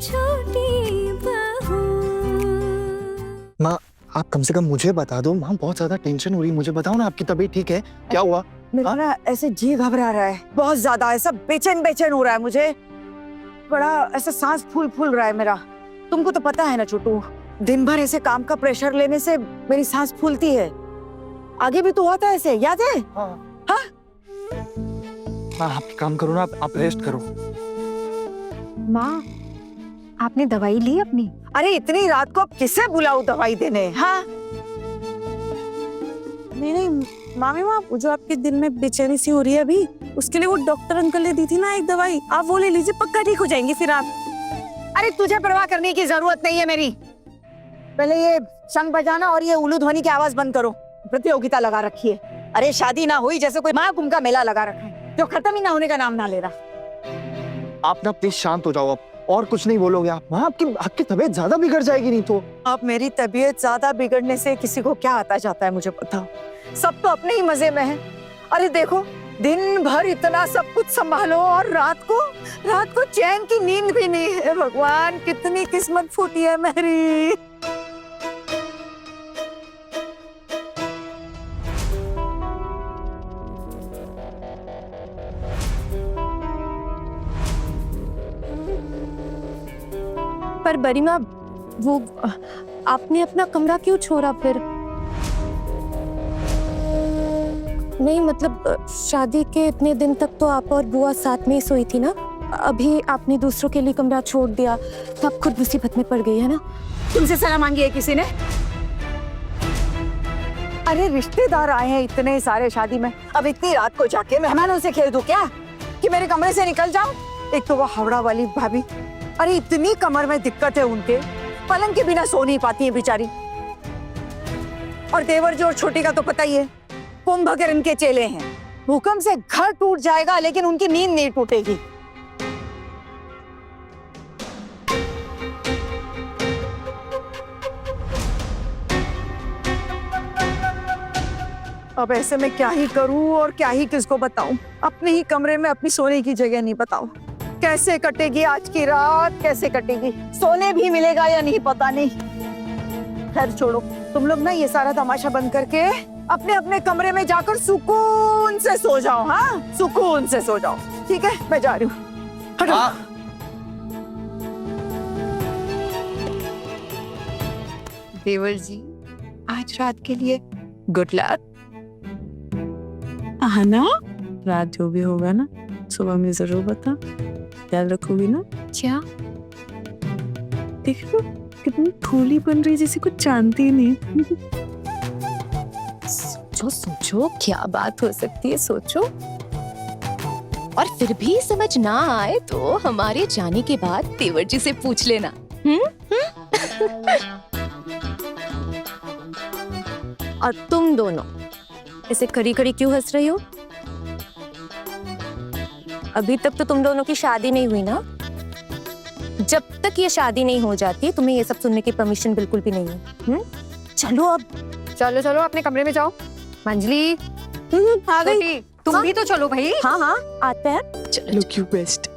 छोटी बहू। माँ आप कम से कम मुझे बता दो। माँ बहुत ज्यादा टेंशन हो रही है, मुझे बताओ ना आपकी तबीयत ठीक है? क्या हुआ? मेरा ना ऐसे जी घबरा रहा है बहुत ज्यादा, ऐसा बेचैन बेचैन हो रहा है मुझे, बड़ा ऐसा सांस फूल फूल रहा है मेरा। तुमको तो पता है ना छोटू, दिन भर ऐसे काम का प्रेशर लेने से मेरी सांस फूलती है। आगे भी तो हुआ था ऐसे, याद है? हाँ। हाँ? माँ आप काम करो ना, आप रेस्ट करो। माँ आपने दवाई ली अपनी? अरे इतनी रात को अब किसे बुलाऊं दवाई देने? हाँ नहीं मामी माँ, वो जो आपके दिल में बेचैनी सी हो रही है अभी, उसके लिए वो डॉक्टर अंकल ने दी थी ना एक दवाई, आप वो ले लीजिए, पक्का ठीक हो जाएंगे फिर आप। अरे तुझे परवाह करने की जरूरत नहीं है मेरी। पहले ये शंख बजाना और ये उल्लू ध्वनि की आवाज बंद करो। प्रतियोगिता लगा रखी है। अरे शादी ना हुई जैसे कोई महाकुंभ का मेला लगा रखा है, जो खत्म ही ना होने का नाम ना ले रहा। आप ना प्लीज शांत हो जाओ, आप और कुछ नहीं बोलोगे आप? माँ आपकी तबीयत ज्यादा बिगड़ जाएगी नहीं तो। अब मेरी तबीयत ज्यादा बिगड़ने से किसी को क्या आता जाता है मुझे बताओ। सब तो अपने ही मजे में है। अरे देखो दिन भर इतना सब कुछ संभालो और रात को चैन की नींद भी नहीं है। भगवान कितनी किस्मत फूटी है मेरी। पर बरीमा, वो आपने अपना कमरा क्यों छोड़ा फिर? नहीं मतलब शादी के इतने दिन तक तो आप और बुआ साथ में ही सोई थी ना, अभी आपने दूसरों के लिए कमरा छोड़ दिया तो आप खुद मुसीबत में पड़ गई है ना। तुमसे सलाह मांगी है किसी ने? अरे रिश्तेदार आए हैं इतने सारे शादी में, अब इतनी रात को जाके मेहमानों से खेल दूं क्या कि मेरे कमरे से निकल जाओ? एक तो वो हावड़ा वाली भाभी, अरे इतनी कमर में दिक्कत है उनके, पलंग के बिना सो नहीं पाती है बेचारी। और देवर जी और छोटी का तो पता ही है, कुंभकर्ण के चेले हैं। भूकंप से घर टूट जाएगा लेकिन उनकी नींद नहीं टूटेगी। अब ऐसे में क्या ही करूं और क्या ही किसको बताऊं? अपने ही कमरे में अपनी सोने की जगह नहीं बताऊं। कैसे कटेगी आज की रात, कैसे कटेगी? सोने भी मिलेगा या नहीं पता नहीं। खैर छोड़ो, तुम लोग ना ये सारा तमाशा बंद करके अपने अपने कमरे में जाकर सुकून से सो जाओ। हाँ सुकून से सो जाओ, ठीक है? मैं जा रही हूँ। हटो। देवर जी आज रात के लिए गुड लक। हाँ ना, रात जो भी होगा ना सुबह में जरूर बता, ख्याल रखोगी ना? क्या देख लो कितनी फूली बन रही, जैसे कुछ जानती नहीं। सोचो सोचो क्या बात हो सकती है, सोचो। और फिर भी समझ ना आए तो हमारे जाने के बाद देवर जी से पूछ लेना। और तुम दोनों ऐसे कड़ी कड़ी क्यों हंस रही हो? अभी तक तो तुम दोनों की शादी नहीं हुई ना? जब तक ये शादी नहीं हो जाती तुम्हें ये सब सुनने की परमिशन बिल्कुल भी नहीं है। चलो अब चलो चलो अपने कमरे में जाओ। मंजली आ गई। तुम भी तो चलो भाई। हाँ हाँ आते हैं। चलो लुक यू बेस्ट।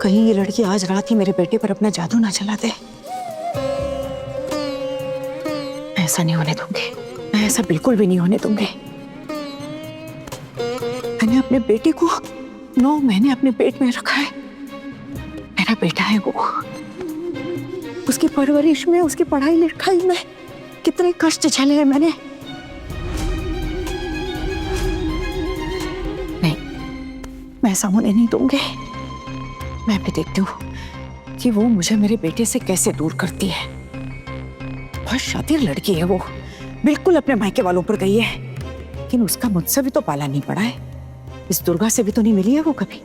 कहीं ये लड़की आज रात ही मेरे बेटे पर अपना जादू ना चला दे। ऐसा नहीं होने दूंगी, मैं ऐसा बिल्कुल भी नहीं होने दूंगी। मैंने अपने बेटे को 9 महीने अपने पेट में रखा है, मेरा बेटा है वो। उसकी परवरिश में, उसकी पढ़ाई लिखाई में कितने कष्ट झेले हैं मैंने। नहीं, मैं ऐसा होने नहीं दूंगी। मैं भी देखती हूँ कि वो मुझे मेरे बेटे से कैसे दूर करती है। बहुत शातिर लड़की है वो, बिल्कुल अपने मायके वालों पर गई है, लेकिन उसका मुझसे भी तो पाला नहीं पड़ा है। इस दुर्गा से भी तो नहीं मिली है वो कभी।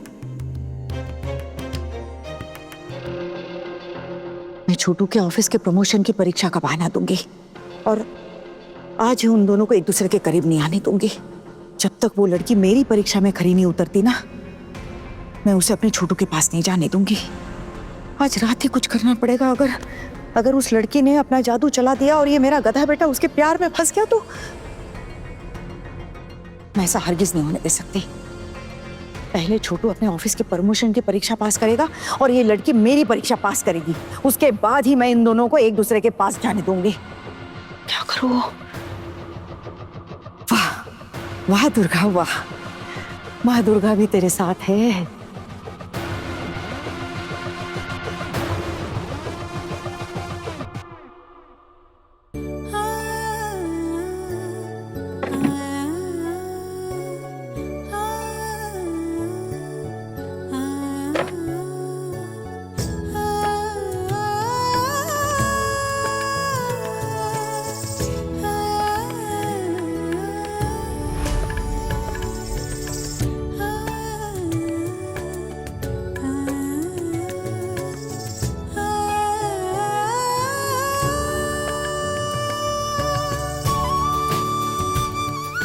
मैं छोटू के ऑफिस के प्रमोशन की परीक्षा का बहाना दूंगी और आज ही उन दोनों को एक दूसरे के करीब नहीं आने दूंगी। जब तक वो लड़की मेरी परीक्षा में खरी नहीं उतरती ना, मैं उसे अपने छोटू के पास नहीं जाने दूंगी। आज रात ही कुछ करना पड़ेगा। अगर उस लड़की ने अपना जादू चला दिया और ये मेरा गधा बेटा उसके प्यार में फंस गया तो मैं ऐसा हरगिज नहीं होने दे सकती। पहले छोटू अपने ऑफिस के प्रमोशन की परीक्षा पास करेगा और ये लड़की मेरी परीक्षा पास करेगी। उसके बाद ही मैं इन दोनों को एक दूसरे के पास जाने दूंगी। क्या करूं? वाह वाह दुर्गा, वाह माँ दुर्गा भी तेरे साथ है।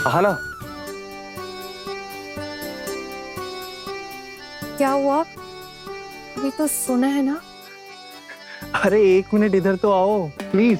हाँ ना, क्या हुआ? अभी तो सुना है ना। अरे 1 मिनट इधर तो आओ प्लीज।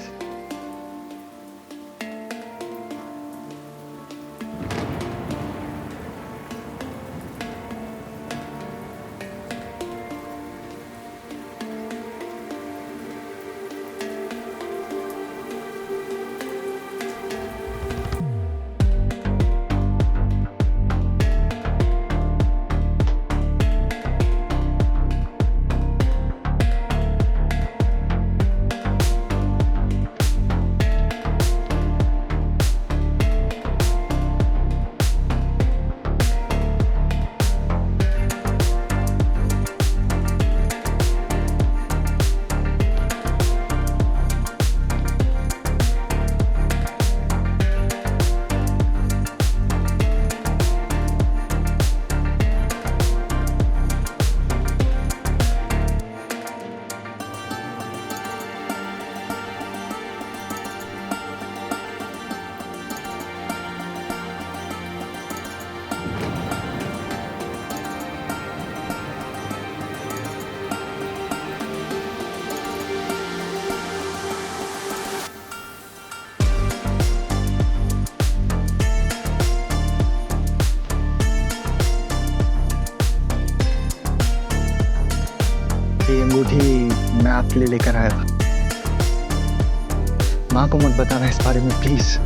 ये अंगूठी मैं आपके लिए लेकर आया था। माँ को मत बताना इस बारे में प्लीज।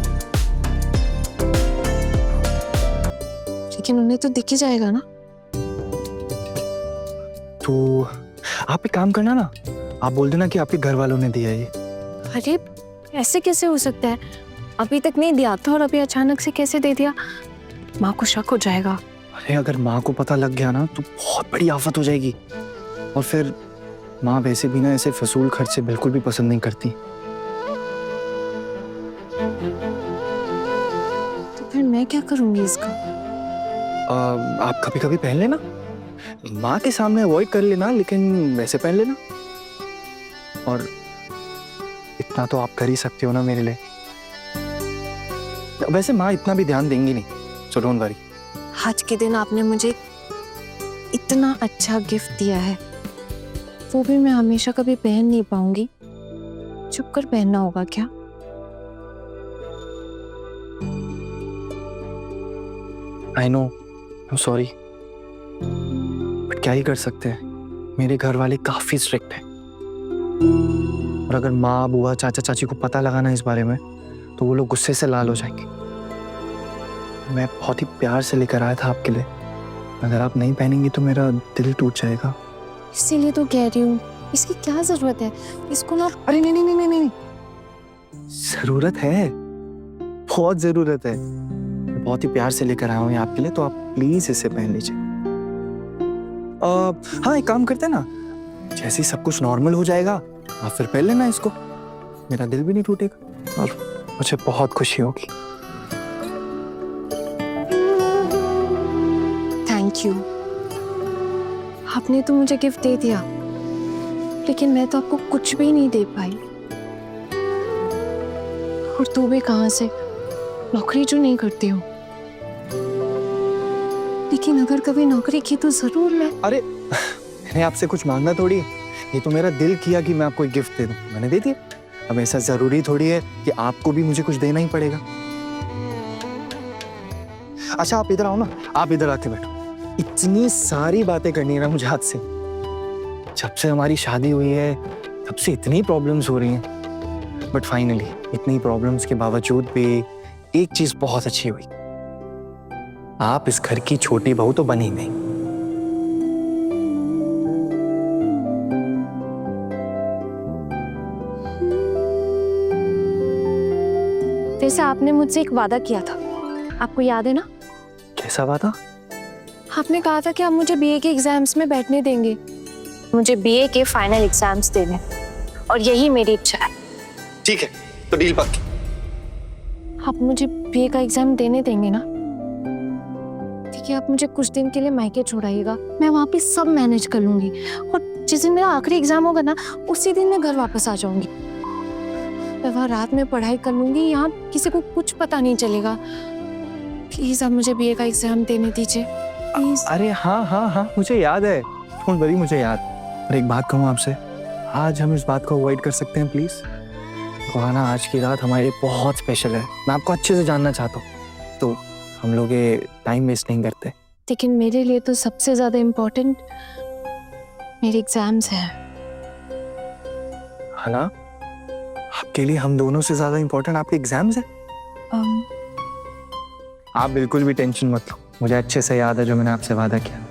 लेकिन उन्हें तो दिख ही जाएगा ना। तो आप एक काम करना ना, आप बोल देना कि आपके घर वालों ने दिया ये। अरे ऐसे कैसे हो सकता है? अभी तक नहीं दिया था और अभी अचानक से कैसे दे दिया? माँ को शक हो जाएगा। अरे अगर माँ को पता लग गया ना तो बहुत बड़ी आफत हो जाएगी। और फिर माँ वैसे भी ना ऐसे फजूल खर्चे बिल्कुल भी पसंद नहीं करती। तो फिर मैं क्या करूंगी इसका? आप कभी कभी पहन लेना, माँ के सामने अवॉइड कर लेना, लेकिन वैसे पहन लेना। और इतना तो आप कर ही सकते हो ना मेरे लिए। वैसे माँ इतना भी ध्यान देंगी नहीं, सो डोंट वरी। आज के दिन आपने मुझे इतना अच्छा गिफ्ट दिया है, वो भी मैं हमेशा कभी पहन नहीं पाऊंगी। छुप कर पहनना होगा क्या? I know, I am sorry, but क्या ही कर सकते हैं। मेरे घर वाले काफी स्ट्रिक्ट हैं और अगर माँ, बुआ, चाचा, चाची को पता लगा ना इस बारे में तो वो लोग गुस्से से लाल हो जाएंगे। मैं बहुत ही प्यार से लेकर आया था आपके लिए। अगर आप नहीं पहनेंगी तो मेरा दिल टूट जाएगा। इसीलिए तो कह रही हूँ इसकी क्या जरूरत है? इसको ना अरे नहीं नहीं नहीं नहीं नहीं, जरूरत है, बहुत जरूरत है। मैं बहुत ही प्यार से लेकर आया हूँ ये आपके लिए, तो आप प्लीज इसे पहन लीजिए। हाँ, एक काम करते हैं ना, जैसे ही सब कुछ नॉर्मल हो जाएगा आप फिर पहन लेना इसको, मेरा दिल भी नहीं टूटेगा और मुझे बहुत खुशी होगी। Thank you. आपने तो मुझे गिफ्ट दे दिया, लेकिन मैं तो आपको कुछ भी नहीं दे पाई। और तू भी कहाँ से, नौकरी जो नहीं करती हूँ। लेकिन अगर कभी नौकरी की तो जरूर मैं। अरे मैंने आपसे कुछ मांगना थोड़ी है, ये तो मेरा दिल किया कि मैं आपको एक गिफ्ट दे दूं, मैंने दे दिया। अब ऐसा जरूरी थोड़ी है कि आपको भी मुझे कुछ देना ही पड़ेगा। अच्छा आप इधर आओ ना, आप इधर आके बैठो। इतनी सारी बातें करनी है ना मुझे आपसे। जब से हमारी शादी हुई है तब से इतनी प्रॉब्लम्स हो रही हैं, बट फाइनली इतनी प्रॉब्लम्स के बावजूद भी एक चीज बहुत अच्छी हुई, आप इस घर की छोटी बहू तो बनी नहीं। वैसे आपने मुझसे एक वादा किया था, आपको याद है ना? कैसा वादा? आपने कहा था कि आप मुझे बीए के एग्जाम्स में बैठने देंगे। मुझे बीए के फाइनल एग्जाम्स देने, और यही मेरी इच्छा है। ठीक है, तो डील पक्की। आप मुझे बीए का एग्जाम देने देंगे ना? ठीक है, आप मुझे कुछ दिन के लिए मायके छोड़ाइएगा, मैं वहाँ पे सब मैनेज कर लूंगी। और जिस दिन मेरा आखिरी एग्जाम होगा ना, उसी दिन मैं घर वापस आ जाऊंगी। मैं वहाँ रात में पढ़ाई कर लूंगी, यहाँ किसी को कुछ पता नहीं चलेगा। प्लीज आप मुझे बीए का एग्जाम देने दीजिए, प्लीज। अरे हाँ हाँ हाँ, मुझे याद है, डोंट वरी, मुझे याद। और एक बात कहूँ आपसे, आज हम इस बात को अवॉइड कर सकते हैं प्लीज? सुहाना, आज की रात हमारे लिए बहुत स्पेशल है, मैं आपको अच्छे से जानना चाहता हूँ, तो हम लोग ये टाइम वेस्ट नहीं करते। लेकिन मेरे लिए तो सबसे ज्यादा इम्पोर्टेंट मेरे एग्जाम्स हैं। है ना? आपके लिए हम दोनों से ज्यादा इम्पोर्टेंट आपके एग्जाम्स हैं? आप बिल्कुल भी टेंशन मत लो, मुझे अच्छे से याद है जो मैंने आपसे वादा किया।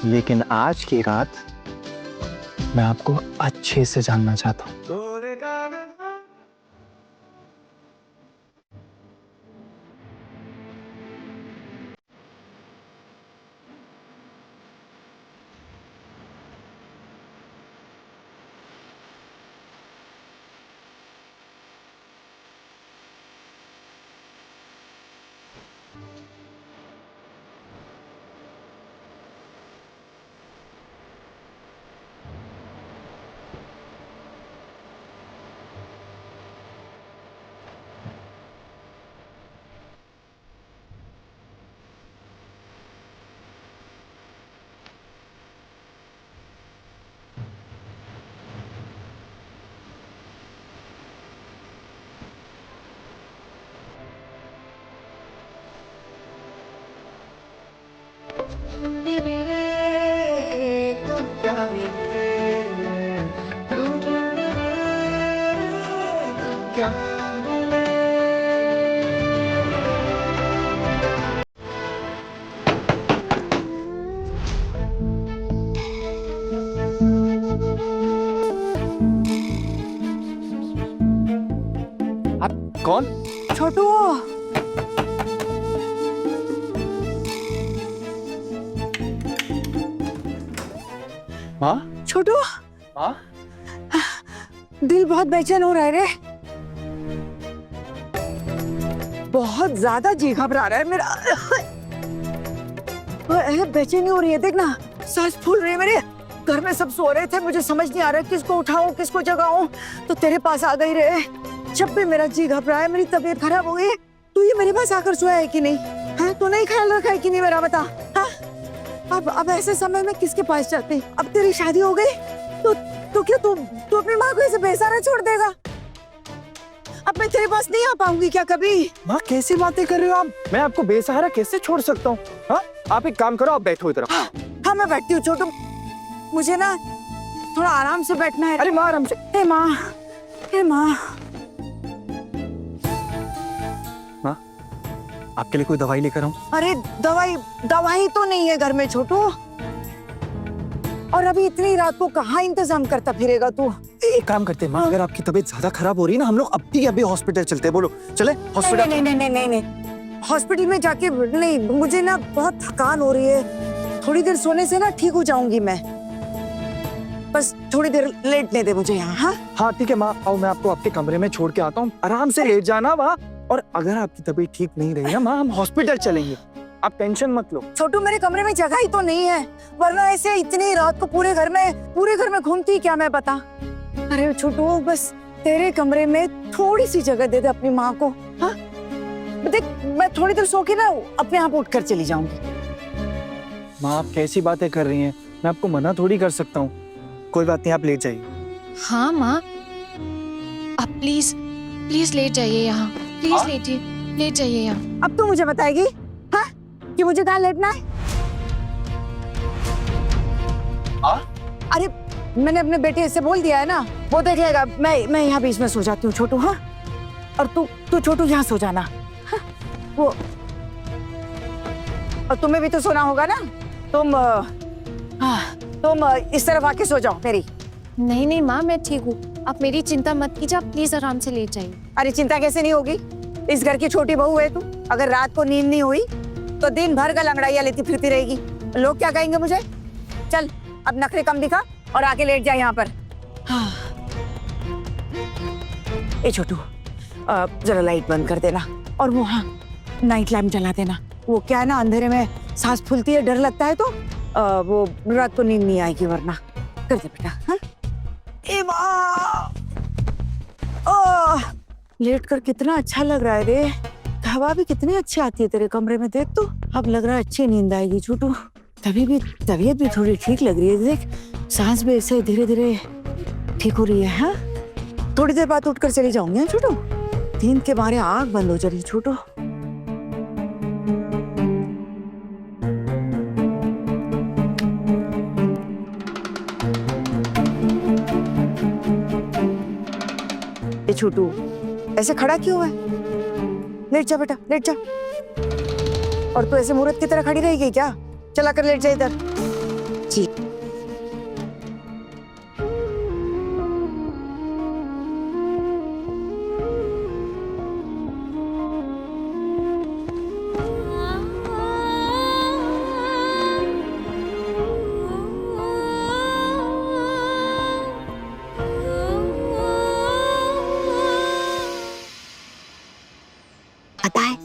लेकिन आज की रात मैं आपको अच्छे से जानना चाहता हूँ। आप कौन? छोटू, माँ? छोटू, माँ? दिल बहुत बेचैन हो रहा है रे, बहुत ज्यादा जी घबरा रहा है मेरा। बेचैनी हो रही है, देख ना, सांस फूल रही है मेरे। घर में सब सो रहे थे, मुझे समझ नहीं आ रहा किसको उठाऊं किसको जगाऊं, तो तेरे पास आ गई रे। जब भी मेरा जी घबरा है, मेरी तबीयत खराब हो गई है, तू ये मेरे पास आकर सोया है कि नहीं? हाँ, तू नहीं ख्याल रखा है कि नहीं, मेरा बता। हाँ, अब ऐसे समय में किसके पास जाते? अब तेरी शादी हो गई तो क्या तू अपनी माँ को ऐसे बेसहारा छोड़ देगा? अब मैं तेरे पास नहीं आ पाऊंगी क्या कभी? माँ कैसी बातें कर रहे हो आप? मैं आपको बेसहारा कैसे छोड़ सकता हूँ? हाँ, आप एक काम करो, आप बैठो इधर। हाँ मैं बैठती हूँ छोटू, मुझे ना थोड़ा आराम से बैठना है। अरे माँ आराम से। हे माँ, हे माँ। माँ, आपके लिए कोई दवाई लेकर आऊं? अरे दवाई दवाई तो नहीं है घर में छोटू। और अभी इतनी रात को कहाँ इंतजाम करता फिरेगा तू? एक काम करते हैं माँ, अगर आपकी तबीयत ज्यादा खराब हो रही है ना, हम लोग अभी हॉस्पिटल चलते हैं। बोलो चले हॉस्पिटल? नहीं नहीं नहीं नहीं नहीं, हॉस्पिटल में जाके नहीं, मुझे ना बहुत थकान हो रही है। थोड़ी देर सोने से ना ठीक हो जाऊंगी मैं। बस थोड़ी देर लेटने दे मुझे यहाँ। हाँ हाँ ठीक है माँ, आओ मैं आपको आपके कमरे में छोड़ के आता हूँ, आराम से लेट जाना वहाँ। और अगर आपकी तबीयत ठीक नहीं रही ना माँ, हम हॉस्पिटल चलेंगे, आप टेंशन मत लो। छोटू मेरे कमरे में जगह ही तो नहीं है, वरना ऐसे इतनी रात को पूरे घर में घूमती क्या मैं बता। अरे छोटू बस तेरे कमरे में थोड़ी सी जगह दे दे अपनी माँ को। हाँ देख, मैं थोड़ी देर सो के ना अपने आप उठकर चली जाऊंगी। माँ आप कैसी बातें कर रही हैं, मैं आपको मना थोड़ी कर सकता हूँ। कोई बात नहीं, आप लेट जाइए। हाँ माँ, आप प्लीज प्लीज लेट जाइए यहाँ, प्लीज लेट जाइए यहाँ। अब तू मुझे बताएगी हाँ कि मुझे कहाँ लेटना है? अरे मैंने अपने बेटे से बोल दिया है ना, वो देखेगा। मैं यहाँ बीच में सो जाती हूँ छोटू। हाँ और तू छोटू यहाँ सो जाना। हाँ? वो और तुम्हें भी तो सोना होगा ना, तुम इस तरफ आके सो जाओ मेरी। नहीं नहीं माँ, मैं ठीक हूँ, आप मेरी चिंता मत कीजिए, आप प्लीज आराम से लेट जाइए। अरे चिंता कैसे नहीं होगी, इस घर की छोटी बहू है तू। अगर रात को नींद नहीं हुई तो दिन भर का लंगड़ाइया लेती फिरती रहेगी, लोग क्या कहेंगे मुझे। चल अब नखरे कम दिखा और आके लेट जा यहाँ पर। हाँ। ए छोटू जरा लाइट बंद कर देना, और वो हाँ नाइट लैम्प जला देना। वो क्या है ना, अंधेरे में सांस फूलती है, डर लगता है, तो वो रात को नींद नहीं आएगी वरना। कर दे बेटा। हाँ ए माँ, लेट कर कितना अच्छा लग रहा है रे, हवा भी कितनी अच्छी आती है तेरे कमरे में। देख तो अब लग रहा है अच्छी नींद आएगी छोटू। तबीयत भी थोड़ी ठीक लग रही है, देख सांस भी ऐसे धीरे धीरे ठीक हो रही है। हाँ थोड़ी देर बाद उठकर चली जाऊंगी छोटू, नींद के मारे आँख बंद हो जा रही छोटू। छोटू ऐसे खड़ा क्यों है? लेट जा बेटा, लेट जा। और तू ऐसे मूर्त की तरह खड़ी रहेगी क्या? चला कर लेट जा इधर। जी पता है,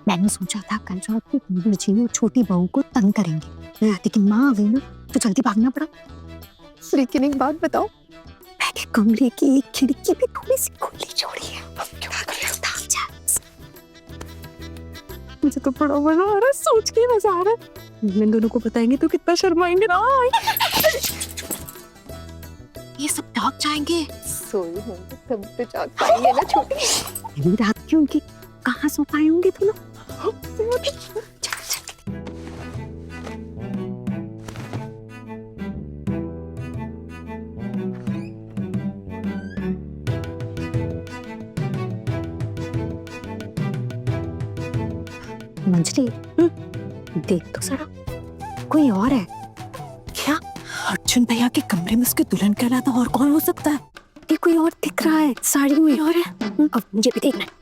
मैंने सोचा था कल रात को कुंवर जी और छोटी बहू को तंग करेंगे, लेकिन माँ आ गई ना तो जल्दी भागना पड़ा। लेकिन एक बात बताओ, मैंने कमरे की एक खिड़की भी थोड़ी सी खुली छोड़ी है। मुझे तो बड़ा मजा आ रहा है, सोच के मजा आ रहा है। इन दोनों को बताएंगे तो कितना शर्माएंगे ना। ये सब डॉग जाएंगे, सोई होंगे तब तो जाग पाएंगे ना छोटी। रात की उनकी कहाँ सो पाए होंगे तुम लोग? मंजरी देख तो जरा, कोई और है क्या? अर्जुन भैया के कमरे में उसके दुल्हन के अलावा और कौन हो सकता है? ये कोई और दिख रहा है साड़ी में। और है अब मुझे भी देखना है।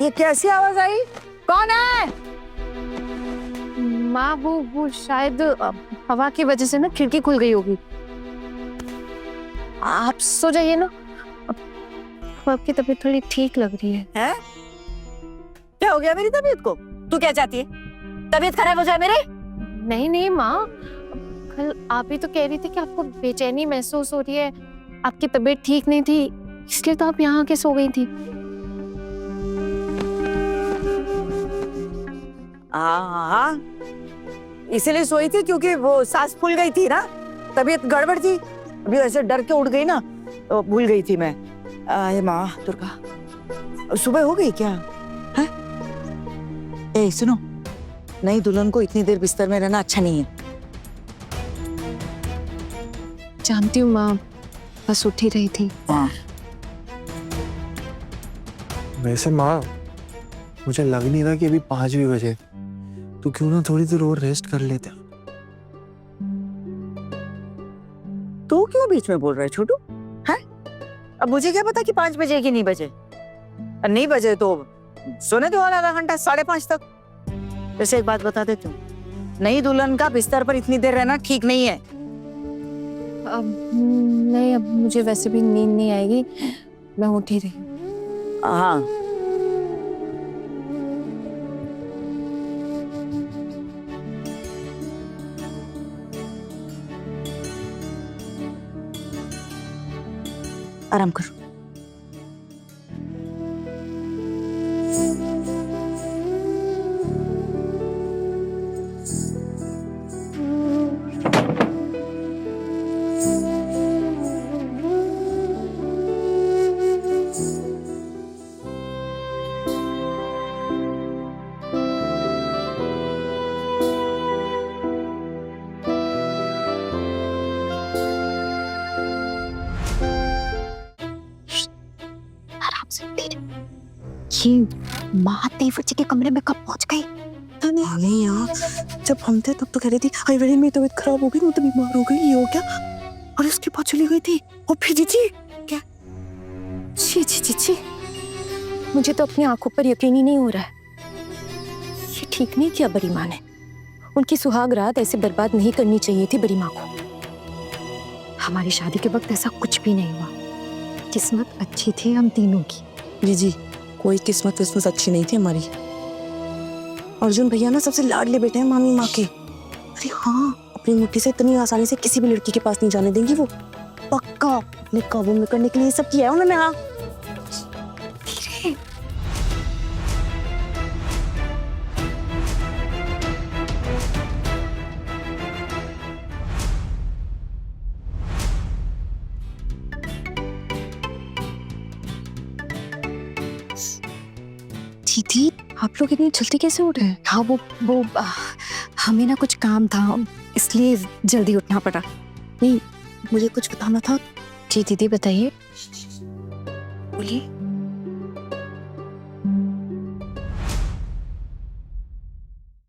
ये कैसी आवाज आई? कौन है? माँ वो शायद हवा की वजह से ना खिड़की खुल गई होगी। आप सो जाइए ना, अब आपकी तबीयत थोड़ी ठीक लग रही है। हैं? क्या हो गया मेरी तबीयत को? तू क्या चाहती है, तबीयत खराब हो जाए मेरे? नहीं नहीं माँ, कल आप ही तो कह रही थी कि आपको बेचैनी महसूस हो रही है, आपकी तबीयत ठीक नहीं थी, इसलिए तो आप यहाँ आके सो गई थी। हाँ, इसीलिए सोई थी क्योंकि वो सांस फूल गई थी ना, तबीयत गड़बड़ थी, अभी ऐसे डर के उठ गई ना तो भूल गई थी मैं। अरे माँ दुर्गा, सुबह हो गई क्या? है? ए सुनो, नई दुल्हन को इतनी देर बिस्तर में रहना अच्छा नहीं है। जानती हूँ माँ, बस उठ ही रही थी। हाँ। वैसे माँ, मुझे लग नहीं रहा कि अभी 5 भी बजे, तो क्यों ना थोड़ी देर और रेस्ट कर लेते हैं। तू क्यों बीच में बोल रहा है छोटू? हैं? अब मुझे क्या पता कि 5 बजे कि नहीं बजे? नहीं बजे तो सोने दो और आधा घंटा, 5:30 तक। वैसे एक बात बता देती हूँ, नई दुल्हन का बिस्तर पर इतनी देर रहना ठीक नहीं है। अब नहीं, अब मुझे वैसे भी नींद नहीं आएगी, मैं उठ ही रही हूँ। हाँ, आराम करो। आराम से धीरे। ये माँ तेवर जी के कमरे में कब पहुंच गई? नहीं यार, जब हम थे तब तो कह रही थी अरे मेरी मेरी तबीयत खराब हो गई, मैं तो बीमार हो गई, ये हो क्या? और उसके बाद चली गई थी। और फिर जी क्या? छी छी छी छी, मुझे तो अपनी आंखों पर यकीन ही नहीं हो रहा है। ये ठीक नहीं किया बड़ी माँ ने। उनकी सुहाग रात ऐसे बर्बाद नहीं करनी चाहिए थी बड़ी माँ को। हमारी शादी के वक्त ऐसा कुछ भी नहीं हुआ। किस्मत अच्छी थी हम तीनों की। जी कोई किस्मत विस्मत अच्छी नहीं थी हमारी। अर्जुन भैया ना सबसे लाडले बेटे हैं मामी माँ के। अरे हाँ, अपनी मुट्ठी से इतनी आसानी से किसी भी लड़की के पास नहीं जाने देंगी वो। पक्का अपने काबू में करने के लिए सब किया है उन्होंने। हाँ दीदी, आप लोग इतनी जल्दी कैसे उठ रहे हैं? हाँ वो हमें ना कुछ काम था, इसलिए जल्दी उठना पड़ा। नहीं, मुझे कुछ बताना था। जी दीदी बताइए। बोलिए।